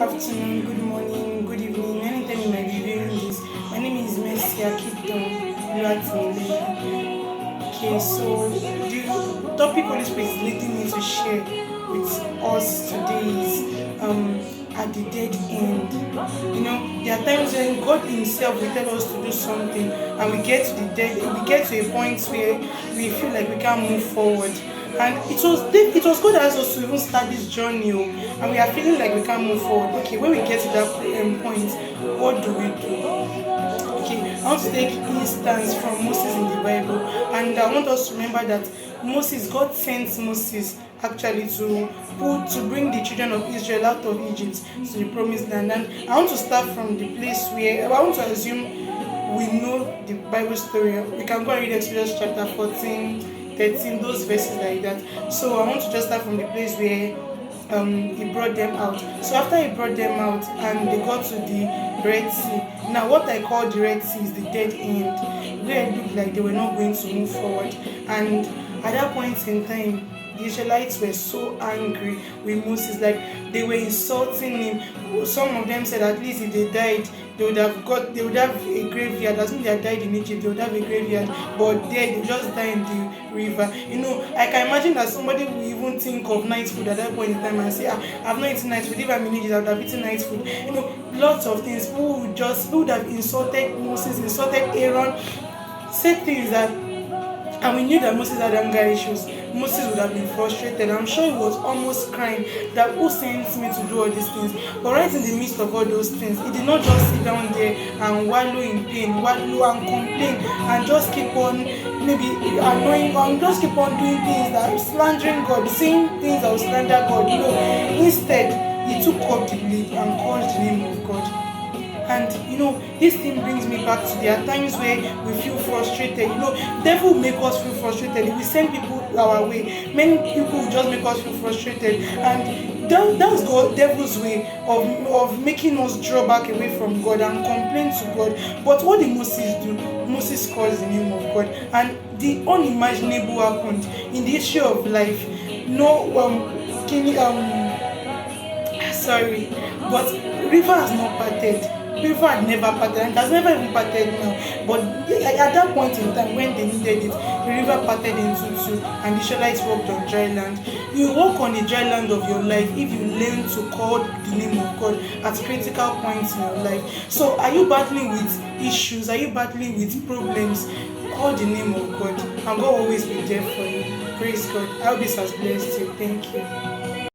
afternoon, good morning, good evening, anytime you might be viewing this. My name is Mercy Akiton Luatinle. Okay, so the topic Holy Spirit is leading me to share with us today is at the dead end. There are times when God Himself will tell us to do something, and we get to a point where we feel like we can't move forward. And it was God that asked us to even start this journey, and we are feeling like we can't move forward. Okay, when we get to that point, what do we do? Okay, I want to take instance from Moses in the Bible, and I want us to remember that God sent Moses actually to bring the children of Israel out of Egypt to the promised land. And I want to start from the place where I want to assume we know the Bible story. We can go and read Exodus chapter 14, 13, those verses like that. So I want to just start from the place where he brought them out. So after he brought them out and they got to the Red Sea. Now what I call the Red Sea is the dead end, where it looked like they were not going to move forward. And at that point in time, the Israelites were so angry with Moses, like they were insulting him. Some of them said at least if they died, they would have a graveyard. As if they had died in Egypt, they would have a graveyard. But there they just die in the river. I can imagine that somebody will even think of night food at that point in time and say, I've not eaten night food. If I'm in Egypt, I would have eaten night food. Lots of things. People would have insulted Moses, insulted Aaron, said things that, and we knew that Moses had anger issues. Moses would have been frustrated. I'm sure he was almost crying that who sent me to do all these things. But right in the midst of all those things, he did not just sit down there and wallow in pain, wallow and complain, and just keep on maybe annoying and just keep on doing things that slandering God, saying things that will slander God. Instead, he took up the lead and called the name of God. And this thing brings me back to there are times where we feel frustrated. Devil make us feel frustrated. We send people our way. Many people will just make us feel frustrated, and that's God, devil's way of making us draw back away from God and complain to God. But what did Moses do? Moses calls the name of God, and the unimaginable happened in the issue of life. No, sorry, but river has not parted. River had never parted, and it has never even parted now. But at that point in time, when they needed it, the river parted into two, and the Israelites walked on dry land. You walk on the dry land of your life if you learn to call the name of God at critical points in your life. So, are you battling with issues? Are you battling with problems? Call the name of God, and God will always be there for you. Praise God. I hope this has blessed you. Thank you.